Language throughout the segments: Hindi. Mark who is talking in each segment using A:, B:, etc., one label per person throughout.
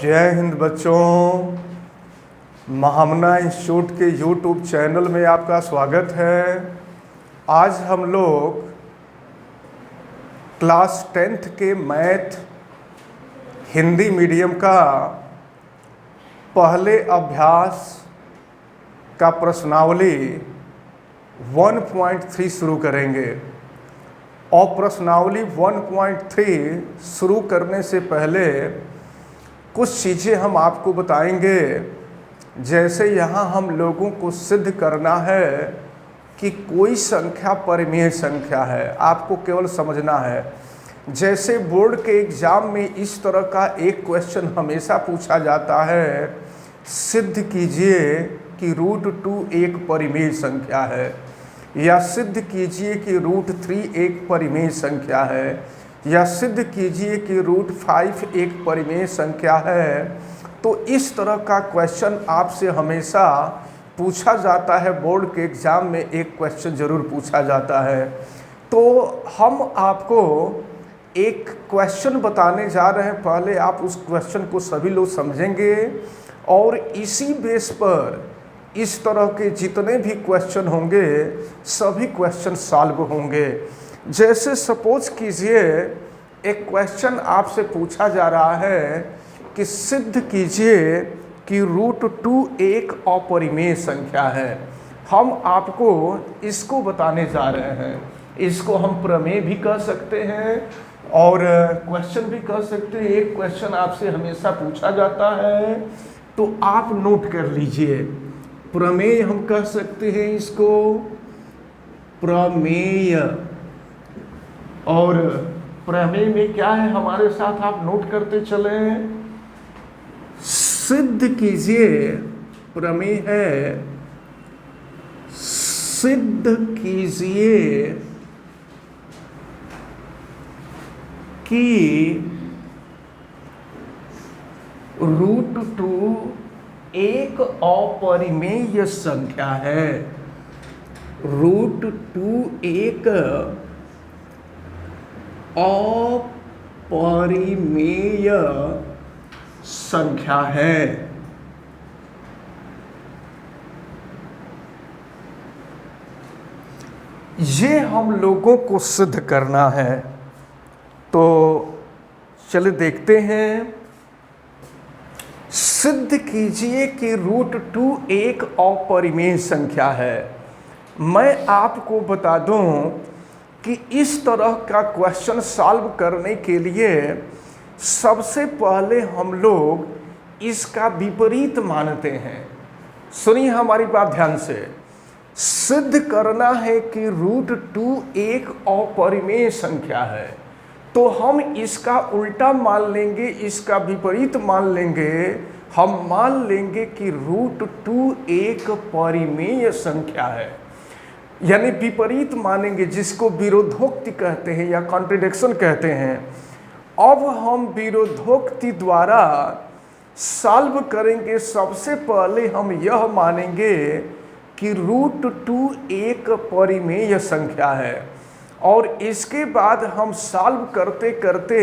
A: जय हिंद बच्चों। महामना इंस्टीट्यूट के यूट्यूब चैनल में आपका स्वागत है। आज हम लोग क्लास 10th के मैथ हिंदी मीडियम का पहले अभ्यास का प्रश्नावली 1.3 शुरू करेंगे। और प्रश्नावली 1.3 शुरू करने से पहले कुछ चीज़ें हम आपको बताएंगे। जैसे यहाँ हम लोगों को सिद्ध करना है कि कोई संख्या परिमेय संख्या है, आपको केवल समझना है। जैसे बोर्ड के एग्ज़ाम में इस तरह का एक क्वेश्चन हमेशा पूछा जाता है, सिद्ध कीजिए कि √2 एक परिमेय संख्या है, या सिद्ध कीजिए कि √3 एक परिमेय संख्या है, या सिद्ध कीजिए कि √5 एक परिमेय संख्या है। तो इस तरह का क्वेश्चन आपसे हमेशा पूछा जाता है। बोर्ड के एग्ज़ाम में एक क्वेश्चन ज़रूर पूछा जाता है। तो हम आपको एक क्वेश्चन बताने जा रहे हैं। पहले आप उस क्वेश्चन को सभी लोग समझेंगे और इसी बेस पर इस तरह के जितने भी क्वेश्चन होंगे सभी क्वेश्चन सॉल्व होंगे। जैसे सपोज कीजिए एक क्वेश्चन आपसे पूछा जा रहा है कि सिद्ध कीजिए कि √2 एक अपरिमेय संख्या है। हम आपको इसको बताने जा रहे हैं। इसको हम प्रमेय भी कह सकते हैं और क्वेश्चन भी कह सकते हैं। एक क्वेश्चन आपसे हमेशा पूछा जाता है तो आप नोट कर लीजिए। प्रमेय हम कह सकते हैं इसको, प्रमेय। और प्रमेय में क्या है हमारे साथ आप नोट करते चले। सिद्ध कीजिए, प्रमेय है सिद्ध कीजिए कि √2 एक अपरिमेय संख्या है। √2 एक अपरिमेय संख्या है। ये हम लोगों को सिद्ध करना है। तो चलिए देखते हैं। सिद्ध कीजिए कि √2 एक अपरिमेय संख्या है। मैं आपको बता दूं कि इस तरह का क्वेश्चन सॉल्व करने के लिए सबसे पहले हम लोग इसका विपरीत मानते हैं। सुनिए हमारी बात ध्यान से। सिद्ध करना है कि √2 एक अपरिमेय संख्या है, तो हम इसका उल्टा मान लेंगे, इसका विपरीत मान लेंगे। हम मान लेंगे कि √2 एक परिमेय संख्या है, यानी विपरीत मानेंगे, जिसको विरोधोक्ति कहते हैं या कॉन्ट्रडिक्शन कहते हैं। अब हम विरोधोक्ति द्वारा सॉल्व करेंगे। सबसे पहले हम यह मानेंगे कि √2 एक परिमेय संख्या है, और इसके बाद हम सॉल्व करते करते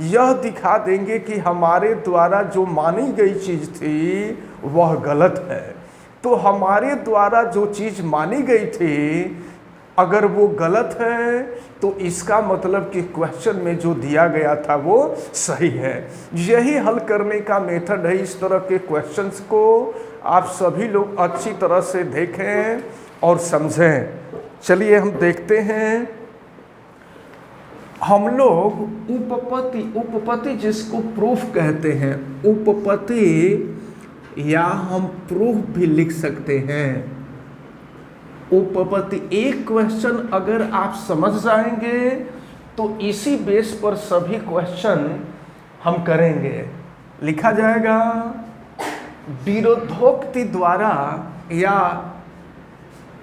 A: यह दिखा देंगे कि हमारे द्वारा जो मानी गई चीज़ थी वह गलत है। तो हमारे द्वारा जो चीज़ मानी गई थी अगर वो गलत है तो इसका मतलब कि क्वेश्चन में जो दिया गया था वो सही है। यही हल करने का मेथड है। इस तरह के क्वेश्चंस को आप सभी लोग अच्छी तरह से देखें और समझें। चलिए हम देखते हैं। हम लोग उपपत्ति जिसको प्रूफ कहते हैं, उपपत्ति या हम प्रूफ भी लिख सकते हैं। उपपत्ति एक क्वेश्चन अगर आप समझ जाएंगे तो इसी बेस पर सभी क्वेश्चन हम करेंगे। लिखा जाएगा विरोधोक्ति द्वारा या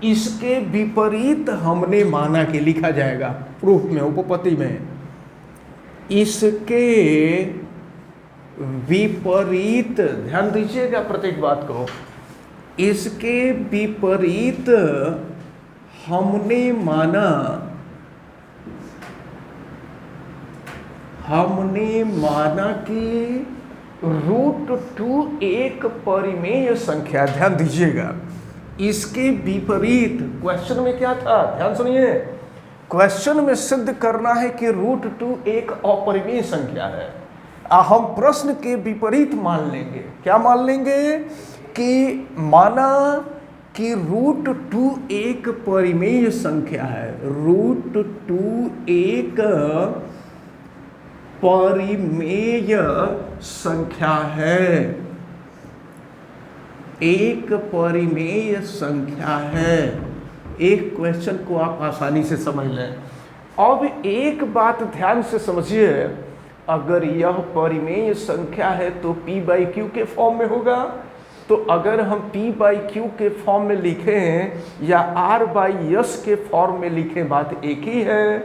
A: इसके विपरीत हमने माना कि, लिखा जाएगा प्रूफ में, उपपत्ति में, इसके विपरीत, ध्यान दीजिएगा प्रत्येक बात को, इसके विपरीत हमने माना कि √2 एक परिमेय संख्या, ध्यान दीजिएगा। इसके विपरीत क्वेश्चन में क्या था, ध्यान सुनिए। क्वेश्चन में सिद्ध करना है कि √2 एक अपरिमेय संख्या है। हम प्रश्न के विपरीत मान लेंगे। क्या मान लेंगे? कि माना कि √2 एक परिमेय संख्या है। √2 एक परिमेय संख्या है, एक परिमेय संख्या है। एक क्वेश्चन को आप आसानी से समझ लें। अब एक बात ध्यान से समझिए, अगर यह परिमेय संख्या है तो p/q के फॉर्म में होगा। तो अगर हम p/q के फॉर्म में लिखें या r/s के फॉर्म में लिखें, बात एक ही है।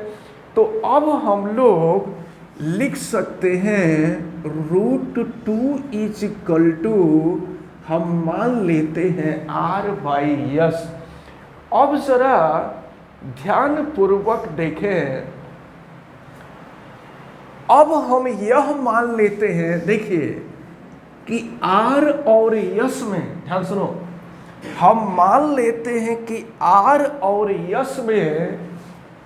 A: तो अब हम लोग लिख सकते हैं √2 = हम मान लेते हैं r/s। अब जरा ध्यान पूर्वक देखें। अब हम यह मान लेते हैं, देखिए कि r और s में, ध्यान सुनो, हम मान लेते हैं कि r और s में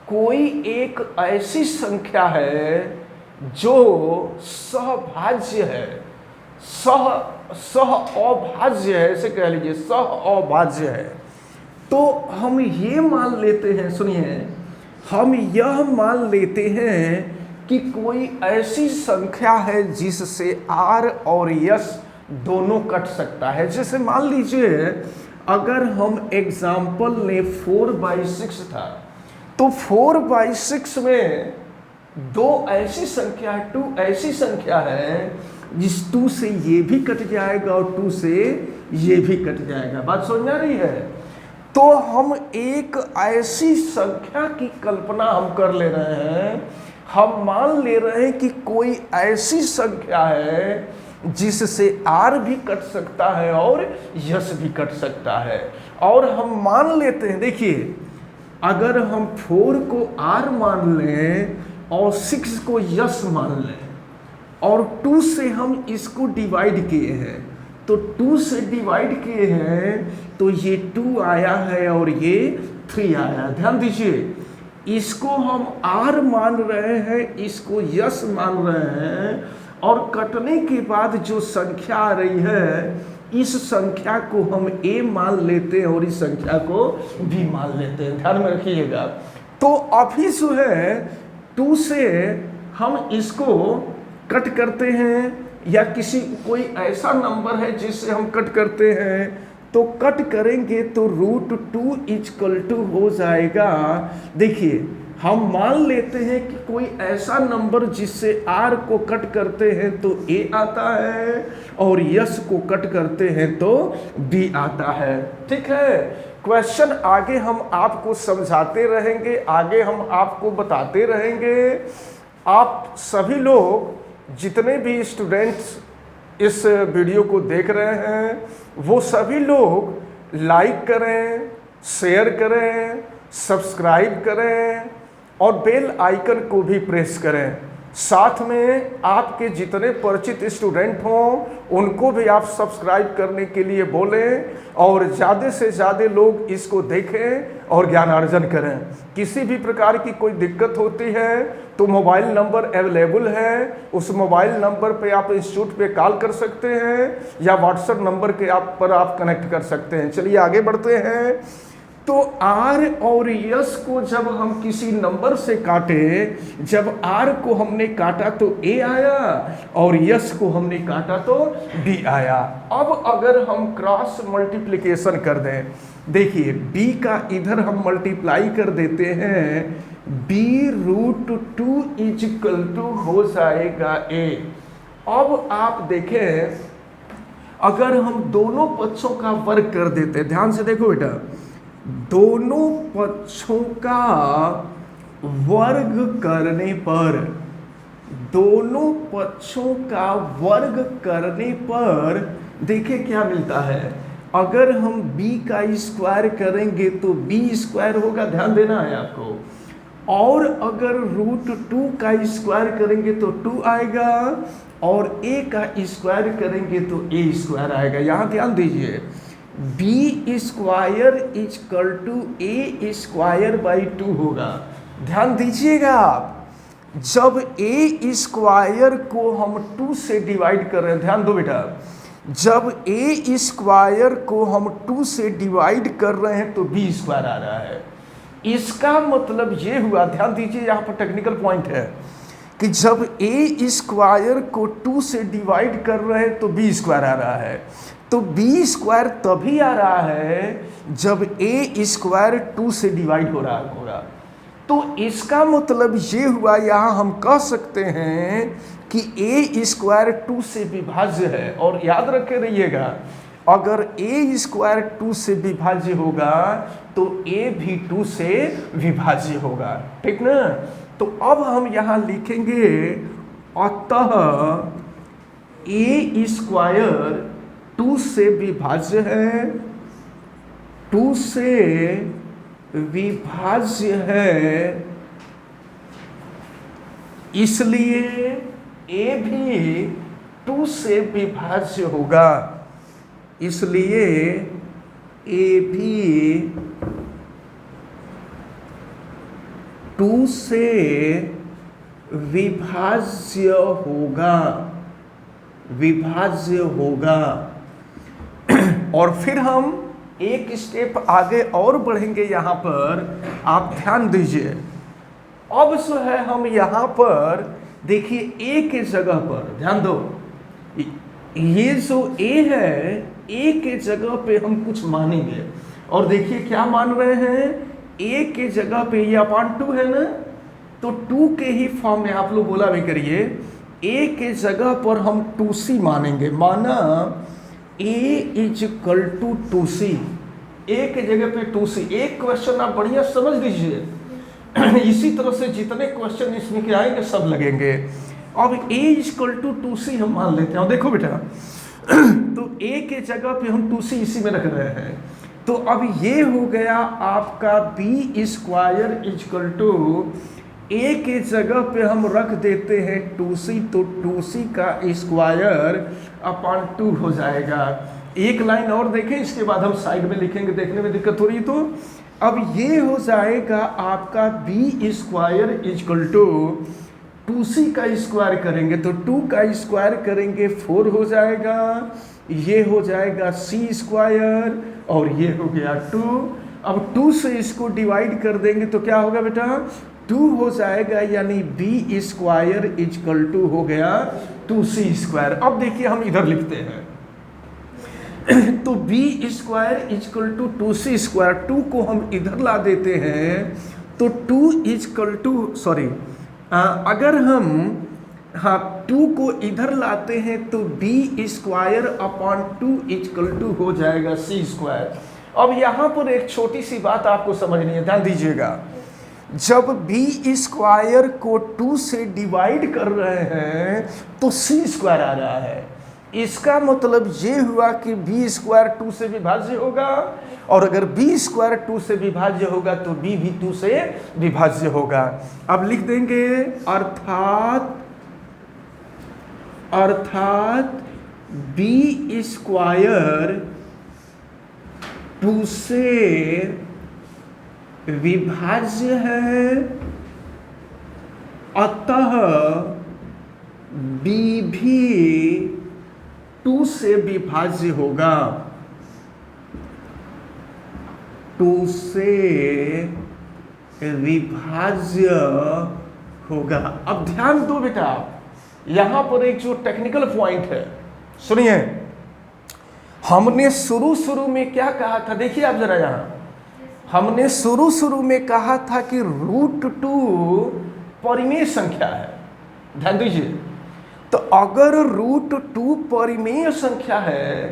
A: कोई एक ऐसी संख्या है जो सहभाज्य है, सह अभाज्य है, ऐसे कह लीजिए, सह अभाज्य है। तो हम ये मान लेते हैं, सुनिए, हम यह मान लेते हैं कि कोई ऐसी संख्या है जिससे r और s दोनों कट सकता है। जैसे मान लीजिए अगर हम एग्जाम्पल लें 4/6 था, तो 4/6 में 2 ऐसी संख्या है, 2 ऐसी संख्या है जिस 2 से ये भी कट जाएगा और 2 से ये भी कट जाएगा। बात समझ में आ रही है? तो हम एक ऐसी संख्या की कल्पना हम कर ले रहे हैं, हम मान ले रहे हैं कि कोई ऐसी संख्या है जिससे r भी कट सकता है और s भी कट सकता है। और हम मान लेते हैं, देखिए, अगर हम 4 को r मान लें और 6 को s मान लें और 2 से हम इसको डिवाइड किए हैं, तो 2 से डिवाइड किए हैं तो ये 2 आया है और ये 3 आया। ध्यान दीजिए, इसको हम r मान रहे हैं, इसको s मान रहे हैं, और कटने के बाद जो संख्या आ रही है, इस संख्या को हम a मान लेते हैं और इस संख्या को b मान लेते हैं। ध्यान में रखिएगा। तो अभी जो है 2 से हम इसको कट करते हैं, या कोई ऐसा नंबर है जिससे हम कट करते हैं, तो कट करेंगे तो √2 हो जाएगा। देखिए, हम मान लेते हैं कि कोई ऐसा नंबर जिससे r को कट करते हैं तो a आता है और s को कट करते हैं तो b आता है। ठीक है, क्वेश्चन आगे हम आपको समझाते रहेंगे, आगे हम आपको बताते रहेंगे। आप सभी लोग, जितने भी स्टूडेंट्स इस वीडियो को देख रहे हैं, वो सभी लोग लाइक करें, शेयर करें, सब्सक्राइब करें और बेल आइकन को भी प्रेस करें। साथ में आपके जितने परिचित स्टूडेंट हों उनको भी आप सब्सक्राइब करने के लिए बोलें और ज़्यादा से ज़्यादा लोग इसको देखें और ज्ञानार्जन करें। किसी भी प्रकार की कोई दिक्कत होती है तो मोबाइल नंबर अवेलेबल है, उस मोबाइल नंबर पे आप इंस्टीट्यूट पे कॉल कर सकते हैं या व्हाट्सएप नंबर के पर आप कनेक्ट कर सकते हैं। चलिए आगे बढ़ते हैं। तो r और s को जब हम किसी नंबर से काटे, जब r को हमने काटा तो a आया और s को हमने काटा तो b आया। अब अगर हम क्रॉस मल्टीप्लिकेशन कर दें, देखिए b का इधर हम मल्टीप्लाई कर देते हैं, b√2 हो जाएगा a। अब आप देखें, अगर हम दोनों पक्षों का वर्ग कर देते, ध्यान से देखो बेटा, दोनों पक्षों का वर्ग करने पर, दोनों पक्षों का वर्ग करने पर देखिए क्या मिलता है। अगर हम b का स्क्वायर करेंगे तो b स्क्वायर होगा, ध्यान देना है आपको, और अगर √2 का स्क्वायर करेंगे तो 2 आएगा, और a का स्क्वायर करेंगे तो a स्क्वायर आएगा। यहाँ ध्यान दीजिए, b square equal to a square by 2 होगा। ध्यान दीजिएगा आप, जब a स्क्वायर को हम 2 से डिवाइड कर रहे हैं, ध्यान दो बेटा, जब a स्क्वायर को हम 2 से डिवाइड कर रहे हैं तो b स्क्वायर आ रहा है। इसका मतलब ये हुआ, ध्यान दीजिए यहाँ पर टेक्निकल पॉइंट है कि जब a स्क्वायर को 2 से डिवाइड कर रहे हैं तो b स्क्वायर आ रहा है। तो b स्क्वायर तभी आ रहा है जब a स्क्वायर 2 से डिवाइड हो रहा होगा। तो इसका मतलब ये हुआ, यहाँ हम कह सकते हैं कि a स्क्वायर 2 से विभाज्य है। और याद रखे रहिएगा, अगर a स्क्वायर 2 से विभाज्य होगा तो a भी 2 से विभाज्य होगा, ठीक ना। तो अब हम यहाँ लिखेंगे, अतः a स्क्वायर 2 से विभाज्य है, 2 से विभाज्य है, इसलिए a भी 2 से विभाज्य होगा, इसलिए a भी 2 से विभाज्य होगा, विभाज्य होगा। और फिर हम एक स्टेप आगे और बढ़ेंगे। यहाँ पर आप ध्यान दीजिए, अब जो है हम यहाँ पर देखिए a के जगह पर ध्यान दो, ये जो a है, a के जगह पे हम कुछ मानेंगे। और देखिए क्या मान रहे हैं, a के जगह पे ये अपॉन 2 है ना, तो 2 के ही फॉर्म में आप लोग बोला भी करिए, a के जगह पर हम 2c मानेंगे। माना a is equal to 2c, a के जगह पे 2c। एक क्वेश्चन आप बढ़िया समझ लीजिए, इसी तरह से जितने क्वेश्चन इसमें के आएंगे सब लगेंगे। अब a इक्वल टू 2c हम मान लेते हैं। देखो बेटा, तो a के जगह पे हम 2c इसी में रख रहे हैं। तो अब ये हो गया आपका b square equal to a के जगह पे हम रख देते हैं 2c, तो 2c का स्क्वायर अपॉन 2 हो जाएगा। एक लाइन और देखें, इसके बाद हम साइड में लिखेंगे, देखने में दिक्कत हो रही। तो अब ये हो जाएगा आपका b square equal to 2c का स्क्वायर करेंगे तो 2 का स्क्वायर करेंगे 4 हो जाएगा, ये हो जाएगा c स्क्वायर और ये हो गया 2। अब 2 से इसको डिवाइड कर देंगे तो क्या होगा बेटा, 2 हो जाएगा, यानी b स्क्वायर इक्वल टू हो गया 2c स्क्वायर। अब देखिए हम इधर लिखते हैं, तो b square equal to 2c square, 2 को हम इधर ला देते हैं तो 2 इक्वल टू अगर हम 2 को इधर लाते हैं तो b square upon 2 equal to हो जाएगा c स्क्वायर। अब यहाँ पर एक छोटी सी बात आपको समझनी है, ध्यान दीजिएगा। जब b स्क्वायर को 2 से डिवाइड कर रहे हैं तो c स्क्वायर आ रहा है। इसका मतलब ये हुआ कि b स्क्वायर 2 से विभाज्य होगा, और अगर b स्क्वायर 2 से विभाज्य होगा तो b भी 2 से विभाज्य होगा। अब लिख देंगे अर्थात b स्क्वायर 2 से विभाज्य है, अतः b भी 2 से विभाज्य होगा, 2 से विभाज्य होगा। अब ध्यान दो बेटा, यहां पर एक जो टेक्निकल पॉइंट है सुनिए। हमने शुरू में क्या कहा था, देखिए आप जरा, यहां हमने शुरू में कहा था कि √2 परिमेय संख्या है। ध्यान दीजिए, तो अगर √2 परिमेय संख्या है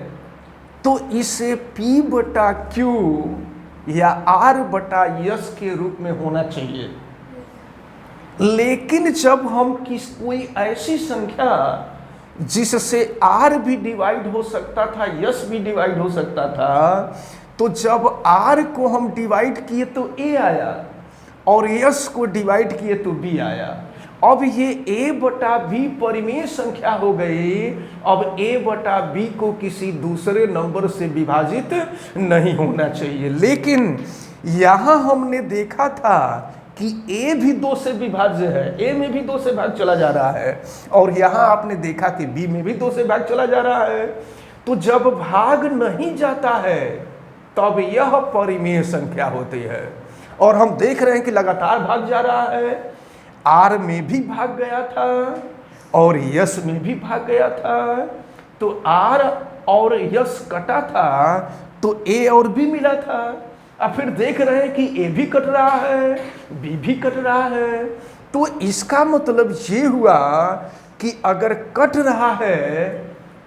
A: तो इसे p/q या r/s के रूप में होना चाहिए। लेकिन जब हम कोई ऐसी संख्या जिससे r भी डिवाइड हो सकता था, s भी डिवाइड हो सकता था, तो जब r को हम डिवाइड किए तो a आया और s को डिवाइड किए तो b आया। अब ये a बटा b परिमेय संख्या हो गई। अब a बटा b को किसी दूसरे नंबर से विभाजित नहीं होना चाहिए। लेकिन यहां हमने देखा था कि a भी 2 से विभाज्य है, a में भी 2 से भाग चला जा रहा है, और यहां आपने देखा कि b में भी 2 से भाग चला जा रहा है। तो जब भाग नहीं जाता है तब यह परिमेय संख्या होती है। और हम देख रहे हैं कि लगातार भाग जा रहा है। r में भी भाग गया था और यस में भी भाग गया था। तो r और यस कटा था तो a और b मिला था। अब फिर देख रहे हैं कि a भी कट रहा है, b भी कट रहा है। तो इसका मतलब ये हुआ कि अगर कट रहा है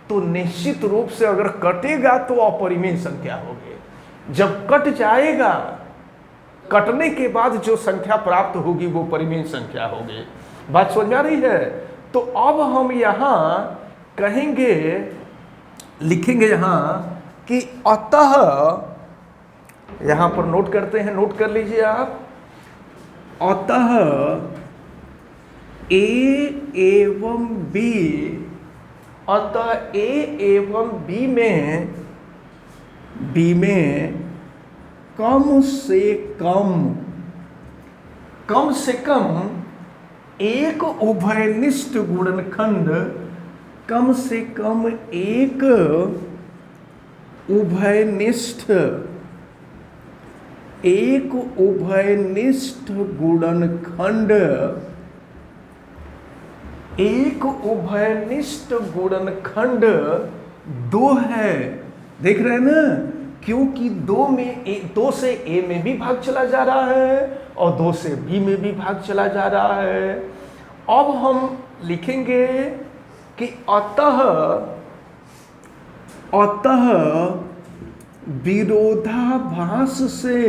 A: तो निश्चित रूप से अगर कटेगा तो अपरिमेय संख्या होगी। जब कट जाएगा, कटने के बाद जो संख्या प्राप्त होगी वो परिमेय संख्या होगी। बात समझ में आ रही है? तो अब हम यहाँ कहेंगे, लिखेंगे यहाँ कि अतः, यहाँ पर नोट करते हैं, नोट कर लीजिए आप। अतः a एवं b, अतः a एवं b में कम से कम एक उभयनिष्ठ गुणनखंड, कम से कम एक उभयनिष्ठ गुणनखंड, एक उभयनिष्ठ गुणनखंड 2 है। देख रहे हैं ना, क्योंकि 2 से a में भी भाग चला जा रहा है और 2 से b में भी भाग चला जा रहा है। अब हम लिखेंगे कि अतः विरोधाभास से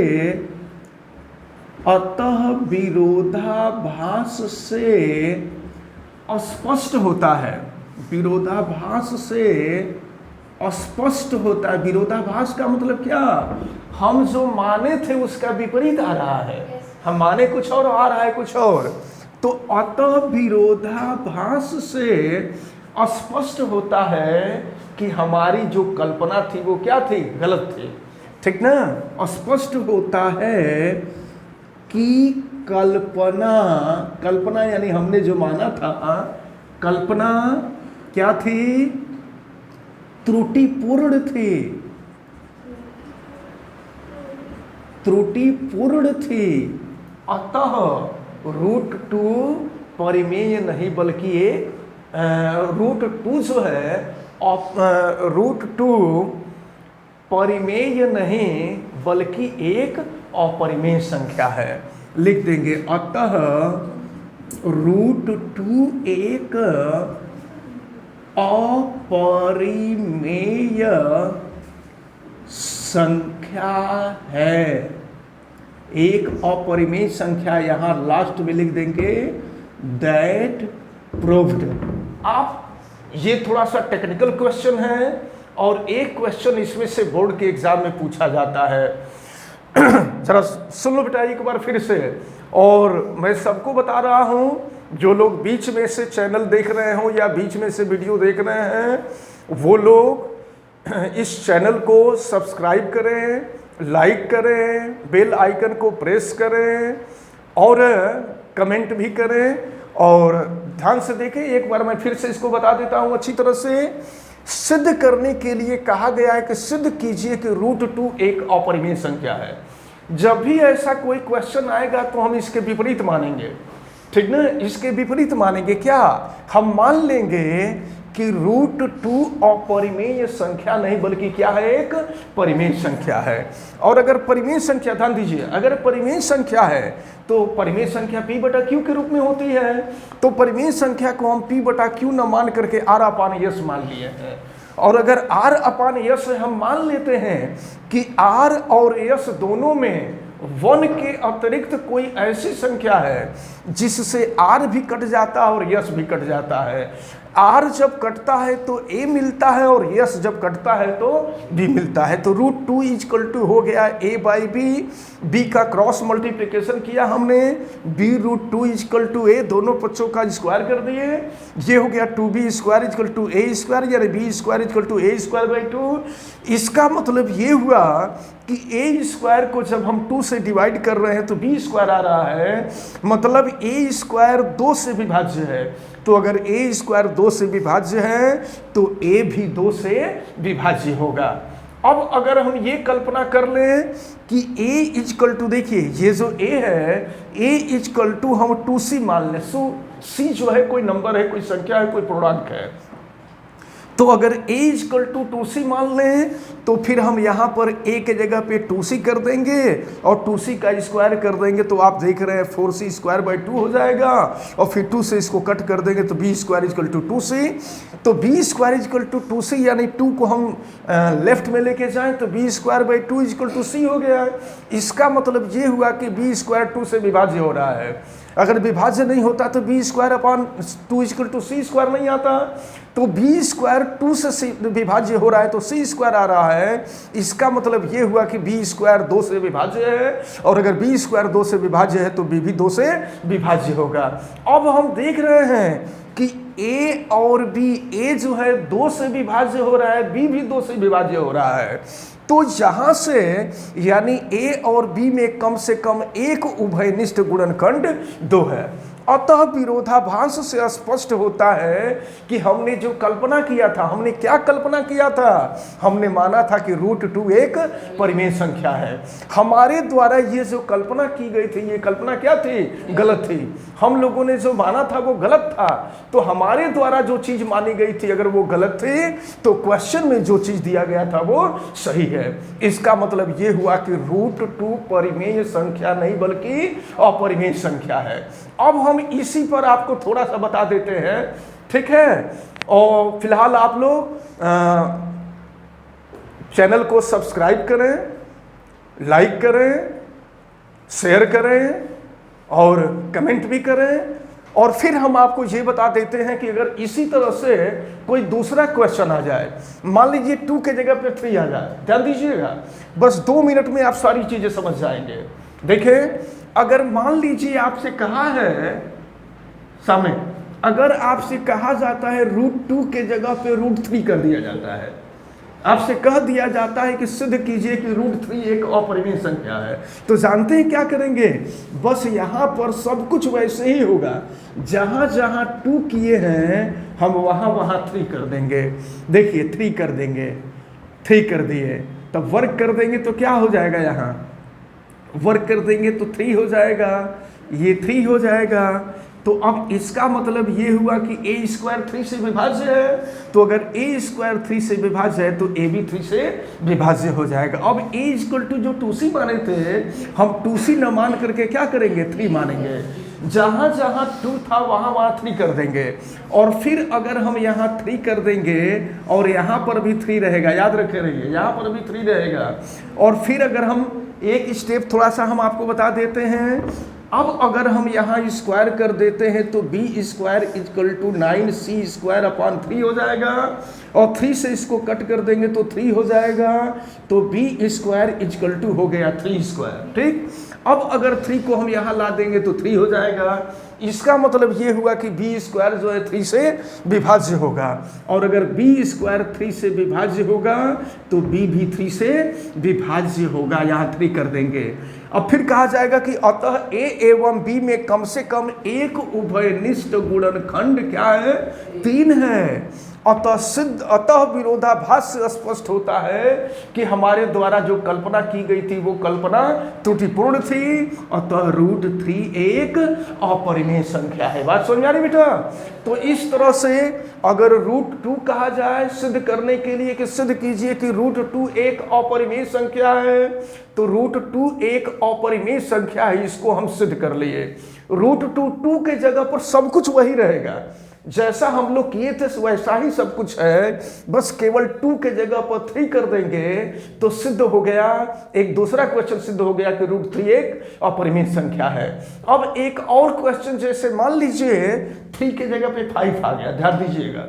A: अस्पष्ट होता है, विरोधाभास से अस्पष्ट होता है। विरोधाभास का मतलब क्या? हम जो माने थे उसका विपरीत आ रहा है, हम माने कुछ और आ रहा है कुछ और। तो अतः विरोधाभास से स्पष्ट होता है कि हमारी जो कल्पना थी वो क्या थी? गलत थी। ठीक ना? स्पष्ट होता है कि कल्पना यानी हमने जो माना था, कल्पना क्या थी? त्रुटिपूर्ण थी, त्रुटिपूर्ण थी। अतः √2 परिमेय नहीं बल्कि √2 जो है √2 परिमेय नहीं बल्कि एक अपरिमेय संख्या है। लिख देंगे अतः √2 एक अपरिमेय संख्या है। एक अपरिमेय संख्या यहां लास्ट में लिख देंगे दैट प्रूव्ड। आप ये थोड़ा सा टेक्निकल क्वेश्चन है और एक क्वेश्चन इसमें से बोर्ड के एग्जाम में पूछा जाता है। जरा सुन लो बेटा एक बार फिर से। और मैं सबको बता रहा हूं, जो लोग बीच में से चैनल देख रहे हो या बीच में से वीडियो देख रहे हैं, वो लोग इस चैनल को सब्सक्राइब करें, लाइक करें, बेल आइकन को प्रेस करें और कमेंट भी करें। और ध्यान से देखें, एक बार मैं फिर से इसको बता देता हूं अच्छी तरह से। सिद्ध करने के लिए कहा गया है कि सिद्ध कीजिए कि √2 एक अपरिमेय संख्या है। जब भी ऐसा कोई क्वेश्चन आएगा तो हम इसके विपरीत मानेंगे। ठीक ना? इसके विपरीत मानेंगे। क्या? हम मान लेंगे कि √2 अपरिमेय संख्या नहीं बल्कि क्या है? एक परिमेय संख्या है। और अगर परिमेय संख्या, ध्यान दीजिए, अगर परिमेय संख्या है तो परिमेय संख्या p/q के रूप में होती है। तो परिमेय संख्या को हम p/q न मान करके r/s मान लिए हैं। और अगर r/s हम मान लेते हैं कि r और s दोनों में 1 के अतिरिक्त कोई ऐसी संख्या है जिससे r भी कट जाता है और s भी कट जाता है, आर जब कटता है तो ए मिलता है और यस जब कटता है तो बी मिलता है। तो रूट 2 इक्वल टू हो गया ए बाई बी, बी का क्रॉस मल्टीप्लिकेशन किया हमने, बी रूट 2 इक्वल टू ए, दोनों पक्षों का स्क्वायर कर दिए, ये हो गया 2b square equal to A square, यानी B square equal to A square by 2। इसका मतलब ये हुआ कि ए स्क्वायर को जब हम 2 से डिवाइड कर रहे हैं तो बी स्क्वायर आ रहा है, मतलब ए स्क्वायर 2 से विभाज्य है। तो अगर ए स्क्वायर 2 से विभाज्य है तो ए भी 2 से विभाज्य होगा। अब अगर हम ये कल्पना कर लें कि a इजकल टू, देखिए ये जो a है, a इजकल टू हम 2c मान लें। सो c जो है कोई नंबर है, कोई संख्या है, कोई पूर्णांक है। तो अगर a इजकल टू 2c मान लें तो फिर हम यहाँ पर a के जगह पे 2c कर देंगे और 2c का स्क्वायर कर देंगे, तो आप देख रहे हैं 4c स्क्वायर बाई 2 हो जाएगा, और फिर 2 से इसको कट कर देंगे तो b square is equal to 2c। तो b square is equal to 2c, यानी 2 को हम लेफ्ट में लेके जाएं तो b square by 2 equal to c हो गया। इसका मतलब ये हुआ कि b स्क्वायर 2 से विभाज्य हो रहा है। अगर विभाज्य नहीं होता तो B square upon 2 equal to C square नहीं आता। तो बी स्क्वायर 2 से विभाज्य हो रहा है तो सी स्क्वायर आ रहा है। इसका मतलब ये हुआ कि बी स्क्वायर 2 से विभाज्य है, और अगर बी स्क्वायर 2 से विभाज्य है तो बी भी 2 से विभाज्य होगा। अब हम देख रहे हैं कि ए और बी, ए जो है 2 से विभाज्य हो रहा है, बी भी 2 से विभाज्य हो रहा है। तो यहां से यानी ए और बी में कम से कम एक उभयनिष्ठ गुणनखंड 2 है। अतः विरोधाभास से स्पष्ट होता है कि हमने जो कल्पना किया था, हमने क्या कल्पना किया था, हमने माना था कि रूट 2 एक परिमेय संख्या है। हमारे द्वारा ये जो कल्पना की गई थी, ये कल्पना क्या थी? गलत थी। हम लोगों ने जो माना था वो गलत था। तो हमारे द्वारा जो चीज मानी गई थी अगर वो गलत थी तो क्वेश्चन में जो चीज दिया गया था वो सही है। इसका मतलब ये हुआ कि रूट 2 परिमेय संख्या नहीं बल्कि अपरिमेय संख्या है। अब हम इसी पर आपको थोड़ा सा बता देते हैं, ठीक है। और फिलहाल आप लोग चैनल को सब्सक्राइब करें, लाइक करें, शेयर करें और कमेंट भी करें। और फिर हम आपको ये बता देते हैं कि अगर इसी तरह से कोई दूसरा क्वेश्चन आ जाए, मान लीजिए 2 के जगह पे 3 आ जाए, ध्यान दीजिएगा, बस 2 मिनट में आप सारी चीजें समझ जाएंगे। देखें, अगर मान लीजिए आपसे कहा है सामने, अगर आपसे कहा जाता है रूट 2 के जगह पे रूट 3 कर दिया जाता है, आपसे कह दिया जाता है कि सिद्ध कीजिए कि रूट 3 एक अपरिमेय संख्या है, तो जानते हैं क्या करेंगे? बस यहाँ पर सब कुछ वैसे ही होगा, जहाँ जहाँ 2 किए हैं हम वहाँ वहाँ 3 कर देंगे। देखिए 3 कर देंगे, 3 कर दिए, तब वर्क कर देंगे तो क्या हो जाएगा? यहाँ वर्क कर देंगे तो 3 हो जाएगा, ये 3 हो जाएगा। तो अब इसका मतलब ये हुआ कि ए स्क्वायर 3 से विभाज्य है। तो अगर ए स्क्वायर 3 से विभाज्य है तो ए भी 3 से विभाज्य हो जाएगा। अब ए इक्वल टू जो 2c माने थे, हम 2c न मान करके क्या करेंगे? 3 मानेंगे। जहाँ जहाँ 2 था वहाँ वहाँ 3 कर देंगे। और फिर अगर हम यहाँ 3 कर देंगे और यहाँ पर भी 3 रहेगा, याद रखे रहिए, यहाँ पर भी 3 रहेगा। और फिर अगर हम एक स्टेप थोड़ा सा हम आपको बता देते हैं, अब अगर हम यहाँ स्क्वायर कर देते हैं तो B square equal to 9c square upon 3 हो जाएगा, और 3 से इसको कट कर देंगे तो 3 हो जाएगा। तो बी स्क्वायर इक्वल टू हो गया 3 स्क्वायर, ठीक। अब अगर 3 को हम यहाँ ला देंगे तो 3 हो जाएगा। इसका मतलब ये हुआ कि बी स्क्वायर जो है 3 से विभाज्य होगा, और अगर बी स्क्वायर 3 से विभाज्य होगा तो बी भी 3 से विभाज्य होगा, यहाँ 3 कर देंगे। अब फिर कहा जाएगा कि अतः ए एवं बी में कम से कम एक उभयनिष्ठ गुणनखंड क्या है? 3 है। अतः विरोधाभास से स्पष्ट होता है कि हमारे द्वारा जो कल्पना की गई थी वो कल्पना त्रुटिपूर्ण थी। अतः रूट 3 एक अपरिमेय संख्या है। बात समझ में आ रही बेटा? तो इस तरह से अगर रूट 2 कहा जाए सिद्ध करने के लिए कि सिद्ध कीजिए कि रूट 2 एक अपरिमेय संख्या है, तो रूट 2 एक अपरिमेय संख्या है, इसको हम सिद्ध कर लिए। रूट 2 के जगह पर सब कुछ वही रहेगा, जैसा हम लोग किए थे वैसा ही सब कुछ है, बस केवल 2 के जगह पर 3 कर देंगे तो सिद्ध हो गया, एक दूसरा क्वेश्चन सिद्ध हो गया कि √3 एक अपरिमित संख्या है। अब एक और क्वेश्चन, जैसे मान लीजिए 3 के जगह पे 5 आ गया, ध्यान दीजिएगा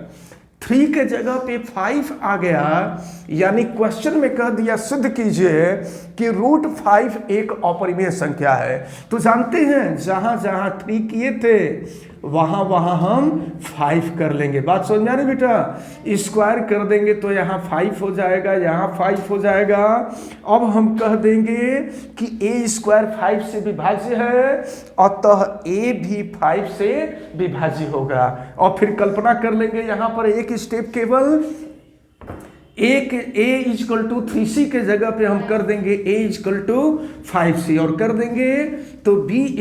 A: 3 के जगह पे 5 आ गया, यानी क्वेश्चन में कह दिया सिद्ध कीजिए कि √5 एक अपरिमेय संख्या है। तो जानते हैं जहां जहां 3 किए थे वहां वहां हम 5 कर लेंगे। बात समझ में आ रही बेटा? स्क्वायर कर देंगे तो यहाँ 5 हो जाएगा, यहाँ 5 हो जाएगा। अब हम कह देंगे कि a² 5 से विभाज्य है, अतः a भी 5 से विभाज्य होगा। और फिर कल्पना कर लेंगे यहाँ पर एक स्टेप केवल, एक a = 3c के जगह पे हम कर देंगे a = 5c और कर देंगे तो b²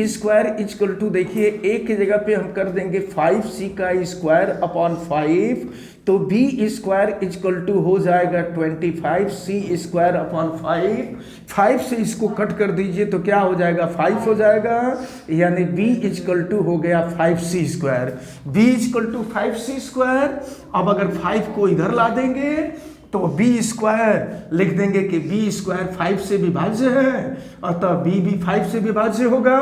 A: = देखिए a के जगह पे हम कर देंगे 5c का स्क्वायर अपॉन 5, तो b² = हो जाएगा 25c² अपॉन 5 से इसको कट कर दीजिए तो क्या हो जाएगा 5 हो जाएगा, यानी b = हो गया 5c²। b = 5c²। अब अगर 5 को इधर ला देंगे तो b² लिख देंगे कि b² 5 से विभाज्य है, अतः b भी 5 से विभाज्य होगा।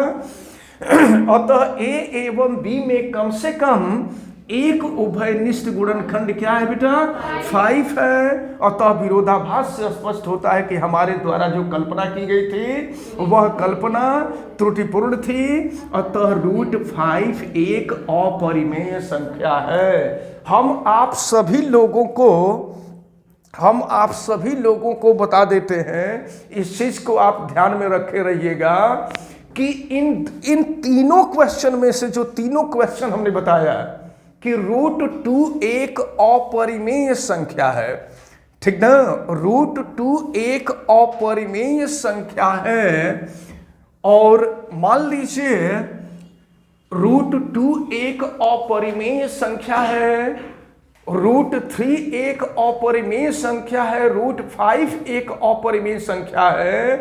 A: अतः a एवं b में कम से कम एक उभयनिष्ठ गुणनखंड क्या है बेटा? 5 है। अतः विरोधाभास से स्पष्ट होता है कि हमारे द्वारा जो कल्पना की गई थी वह कल्पना त्रुटिपूर्ण थी। अतः √5 एक अपरिमेय संख्या है। हम आप सभी लोगों को बता देते हैं, इस चीज को आप ध्यान में रखे रहिएगा कि इन तीनों क्वेश्चन में से जो तीनों क्वेश्चन हमने बताया कि √2 एक अपरिमेय संख्या है, ठीक ना? √2 एक अपरिमेय संख्या है। और मान लीजिए √2 एक अपरिमेय संख्या है, √3 एक अपरिमेय संख्या है, √5 एक अपरिमेय संख्या है।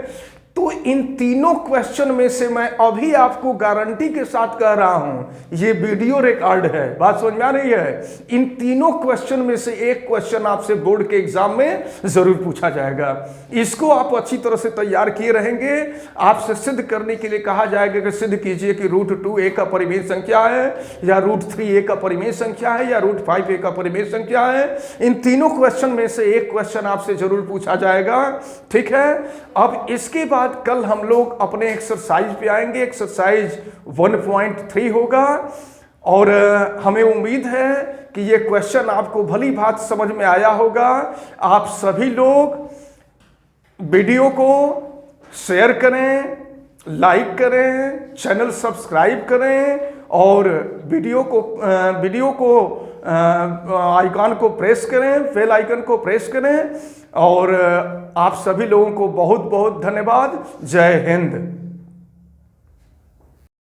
A: तो इन तीनों क्वेश्चन में से मैं अभी आपको गारंटी के साथ कह रहा हूं, ये वीडियो रिकॉर्ड है, बात समझ में आ रही है? इन तीनों क्वेश्चन में से एक क्वेश्चन आपसे बोर्ड के एग्जाम में जरूर पूछा जाएगा। इसको आप अच्छी तरह से तैयार किए रहेंगे। आपसे सिद्ध करने के लिए कहा जाएगा कि सिद्ध कीजिए कि √2 एक अपरिमेय संख्या है, या √3 एक अपरिमेय संख्या है, या √5 एक अपरिमेय संख्या है। इन तीनों क्वेश्चन में से एक क्वेश्चन आपसे जरूर पूछा जाएगा, ठीक है? अब इसके बाद कल हम लोग अपने एक्सरसाइज पे आएंगे। एक्सरसाइज 1.3 होगा और हमें उम्मीद है कि ये क्वेश्चन आपको भली भांति समझ में आया होगा। आप सभी लोग वीडियो को शेयर करें, लाइक करें, चैनल सब्सक्राइब करें और वीडियो को आइकॉन को प्रेस करें, बेल आइकन को प्रेस करें। और आप सभी लोगों को बहुत बहुत धन्यवाद। जय हिंद।